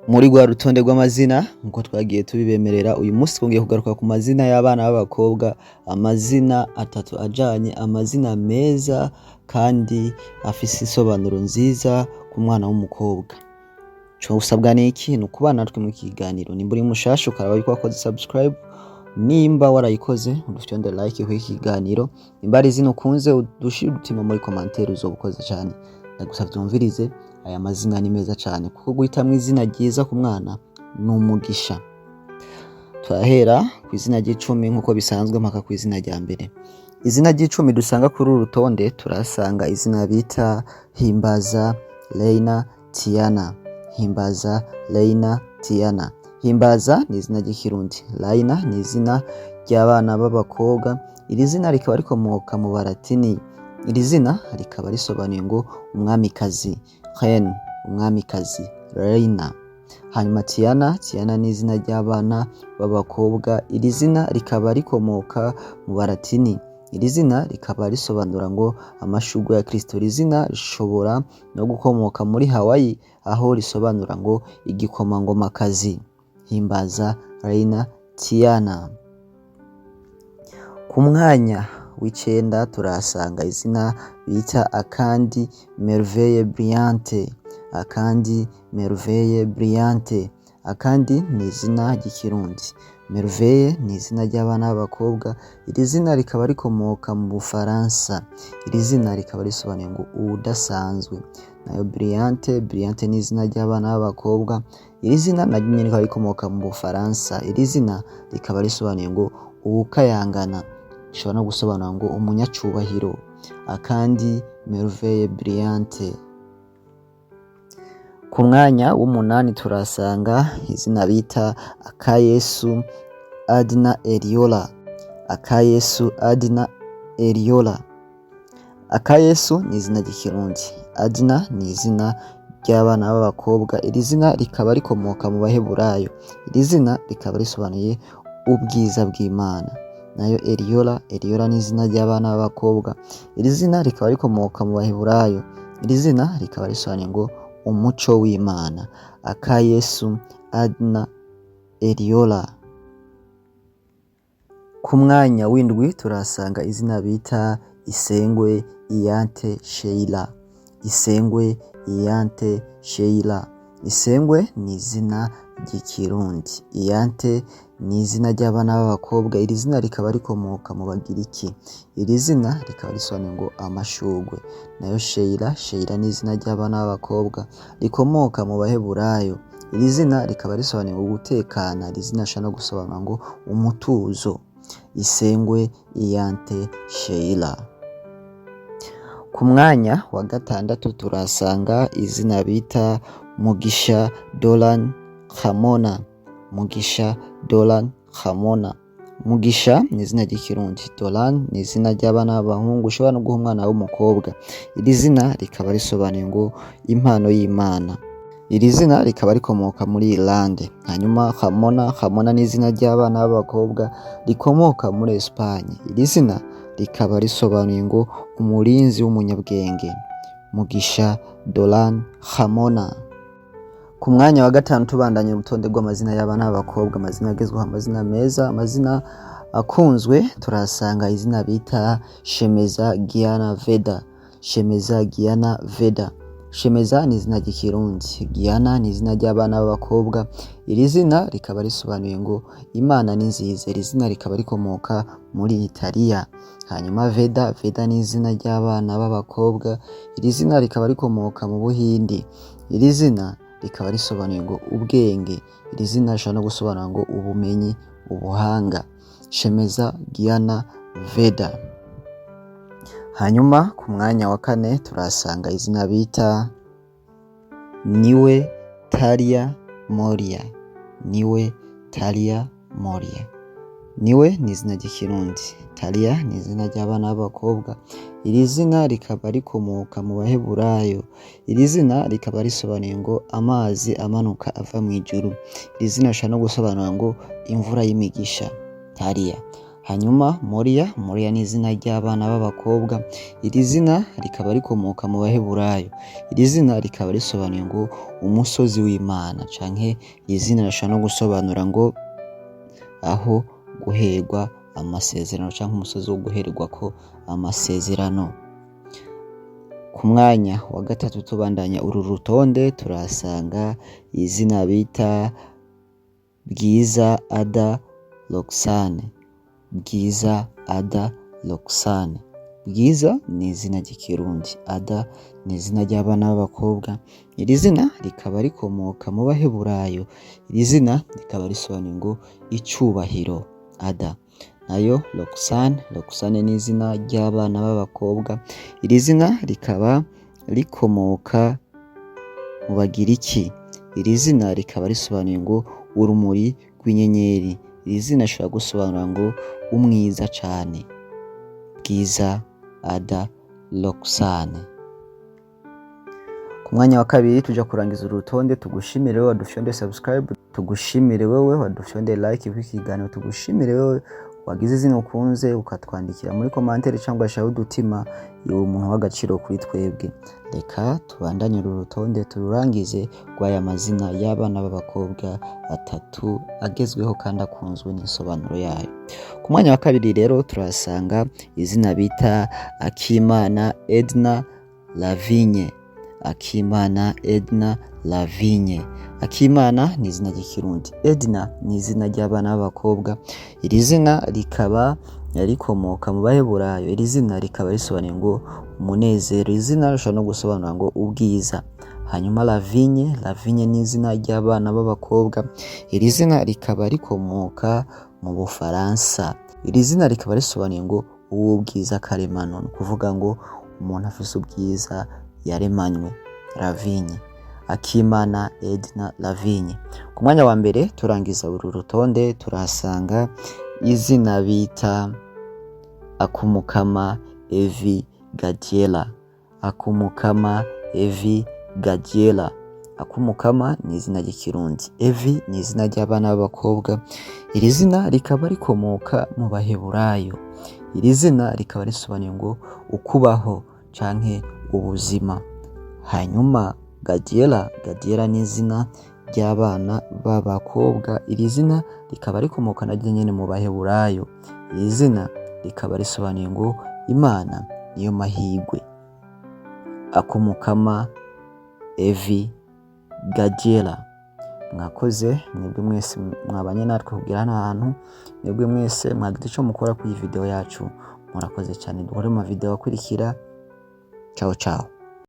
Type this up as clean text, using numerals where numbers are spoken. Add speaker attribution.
Speaker 1: Muri rwa rutonde rw'amazina nkuko twagiye tubibemerera, uyu munsi twongeye kugaruka ku mazina y'abana b'abakobwa, amazina atatu ajanye, amazina meza kandi afise insobanuro nziza ku mwana w'umukobwa. Ico usabwa n'iki? Ni ukubana natwe mu kiganiro. Nimba uri mushasha ukaraba yuko wakoze subscribe, nimba warayikoze udufyonde like ku kiganiro, nimba ari izina ukunze udushire udutima muri commentaire uzoba ukoze cyane. Ndagusavye umvirize, aya mazina ni meza cyane kuko guhitamwo izina ryiza ku mwana ni umugisha. Turahera ku izina ry'icumi nkuko bisanzwe mpaka ku izina rya mbere. Izina ry'icumi dusanga kuri uru rutonde turasanga izina bita Himbaza Reina Tiana. Himbaza Reina Tiana. Himbaza ni izina ry'ikirundi, Reina ni izina ry'abana b'abakobwa. Iri zina rikaba rikomoka mu Baratini. Iri zina rikaba risobanuye ngo umwamikazi, Reine, umwamikazi, Reina. Hanyuma Tiana, Tiana ni izina ry'abana b'abakobwa. Iri zina rikaba rikomoka mu Baratini. Iri zina rikaba risobanura ngo amashurwe ya Kristo. Iri zina rishobora no gukomoka muri Hawaii aho risobanura ngo igikomangomakazi. Himbaza Reina Tiana. Ku mwanya w'icenda turasanga izina bita Akandi Merveille Brillante. Akandi Merveille Brillante. Akandi ni izina ry'ikirundi, Merveille ni izina ry'abana b'abakobwa. Iri zina rikaba rikomoka mu Bufaransa. Iri zina rikaba risobanuye ngo udasanzwe. Nayo Brillante, Brillante ni izina ry'abana b'abakobwa. Iri zina naryo nyene rikaba rikomoka mu Bufaransa. Iri zina rikaba risobanuye ngo ubukayangana, bishobora no gusobanura ngo umunyacubahiro. Akandi Merveille Brillante. Ku mwanya w'umunani turasanga izina bita Akayesu Adna Eriola. Akayesu Adna Eriola. Akayesu ni izina ry'ikirundi, Adna ni izina ry'abana b'abakobwa. Iri zina rikaba rikomoka mu Baheburayo. Iri zina rikaba risobanuye ubwiza bw'Imana. Nayo Eriola, Eriola ni izina ry'abana b'abakobwa. Iri zina rikaba rikomoka mu Baheburayo. Iri zina rikaba risobanuye ngo umuco w'Imana. Akayesu Adna Eriola. Ku mwanya w'indwi turasanga izina bita Isengwe Iyante Sheila. Isengwe Iyante Sheila. Isengwe ni izina ry'ikirundi, Iyante ni izina ry'abana b'abakobwa. Iri zina rikaba rikomoka mu Bagiriki. Iri zina rikaba risobanuye ngo amashurwe. Nayo Sheila, Sheila ni izina ry'abana b'abakobwa rikomoka mu Baheburayo. Iri zina rikaba risobanuye ngo gutekana. Iri zina rishobora no gusobanura ngo umutuzo. Isengwe Iyante Sheila. Ku mwanya wa gatandatu turasanga izina bita Mugisha Dolan Hamona. Mugisha Dolan Hamona. Mugisha ni izina ry'ikirundi, Dolan ni izina ry'abana b'abahungu ushobora no guha umwana w'umukobwa. Iri zina rikaba risobanuye ngo impano y'Imana. Iri zina rikaba rikomoka muri Irlande. Hanyuma Hamona, Hamona ni izina ry'abana b'abakobwa rikomoka muri Espagne. Iri zina rikaba risobanuye ngo umurinzi w'umunyabwenge. Mugisha Dolan Hamona. Ku mwanya wa gatanu tubandanye urutonde rw'amazina y'abana b'abakobwa, amazina agezweho, amazina meza, amazina akunzwe, turasanga izina bita Shemeza Giana Veda. Shemeza Giana Veda. Shemeza ni izina ry'ikirundi, Giana ni izina ry'abana b'abakobwa. Iri zina rikaba risobanuye ngo Imana ni nziza. Iri zina rikaba rikomoka muri Italiya. Hanyuma Veda, Veda ni izina ry'abana b'abakobwa. Iri zina rikaba rikomoka mu Buhindi. Iri zina rikaba risobanuye ngo ubwenge. Iri zina rishobora no gusobanura ngo ubumenyi, ubuhanga. Shemeza Giana Veda. Hanyuma ku mwanya wa kane turasanga izina bita Niwe Talia Moria. Niwe Talia Moria. Niwe ni izina ry'ikirundi, Talia ni izina ry'abana b'abakobwa. Iri zina rikaba rikomoka mu Baheburayo. Iri zina rikaba risobanuye ngo amazi amanuka ava mu ijuru. Iri zina rishobora no gusobanura ngo imvura y'imigisha, Talia. Hanyuma Moriya ni izina ry'abana b'abakobwa. Iri zina rikaba rikomoka mu Baheburayo. Iri zina rikaba risobanuye ngo umusozi w'Imana, canke iri zina rishobora no gusobanura ngo aho guherwa amasezerano, canke umusozi wo guherwako amasezerano. Ku mwanya wa gatatu tubandanya uru rutonde turahasanga izina bita Bwiza Ada Roxane. Bwiza Ada Roxane. Bwiza ni izina ry'ikirundi, Ada ni izina ry'abana b'abakobwa. Iri zina rikaba rikomoka mu Baheburayo. Iri zina rikaba risobanuye ngo icubahiro, Ada. Nayo Roxane ni izina ry'abana b'abakobwa. Iri zina rikaba rikomoka mu Bagiriki. Iri zina rikaba risobanuye ngo urumuri rw'inyenyeri. Iri zina rishobora gusobanura ngo umwiza cane, Bwiza Ada Roxane. Ku mwanya wa kabiri tuja kurangiza urutonde. Tugushimire wewe wadufyonde subscribe, tugushimire wewe wadufyonde like w'ikiganiro, tugushimire wewe wagize izina ukunze ukatwandikira muri commentaire cyangwa shaho udutima, yewe umuntu w'agaciro kuri twebwe. Reka tubandanye uru rutonde tururangize rw'aya mazina y'abana b'abakobwa batatu agezweho kandi akunzwe n'isobanuro yayo. Ku mwanya wa kabiri rero turasanga izina bita Akimana Edna Lavigne. Akimana Edna Lavigne. Akimana ni izina ry'ikirundi, Edna ni izina ry'abana b'abakobwa. Iri zina rikaba rikomoka mu Baheburayo. Iri zina rikaba risobanuye ngo umunezero. Iri zina rishobora no gusobanura ngo ubwiza. Hanyuma Lavigne ni izina ry'abana b'abakobwa. Iri zina rikaba rikomoka mu Bufaransa. Iri zina rikaba risobanuye ngo uw'ubwiza karemano, ni kuvuga ngo umuntu afise ubwiza yaremanywe, Lavigne. Akimana Edna Lavigne. Ku mwanya wa mbere turangiza uru rutonde turahasanga izina bita Akumukama Evi Gadiela. Akumukama Evi Gadiela. Akumukama ni izina ry'ikirundi, Evi ni izina ry'abana b'abakobwa. Iri zina rikaba rikomoka mu Baheburayo. Iri zina rikaba risobanuye ngo ukubaho canke ubuzima. Hanyuma Gadiela ni izina ry'abana b'abakobwa. Iri zina rikaba rikomoka na nyene mu Baheburayo. Iri zina rikaba risobanuye ngo Imana niyo mahigwe. Akumukama Evi Gadiela. Mwakoze mwebwe mwese mwabanye natwe kugira hano hantu, mwebwe mwese mwagize ico mukora kuri video yacu, murakoze cyane. Dukore mu video akurikira. Ciao ciao.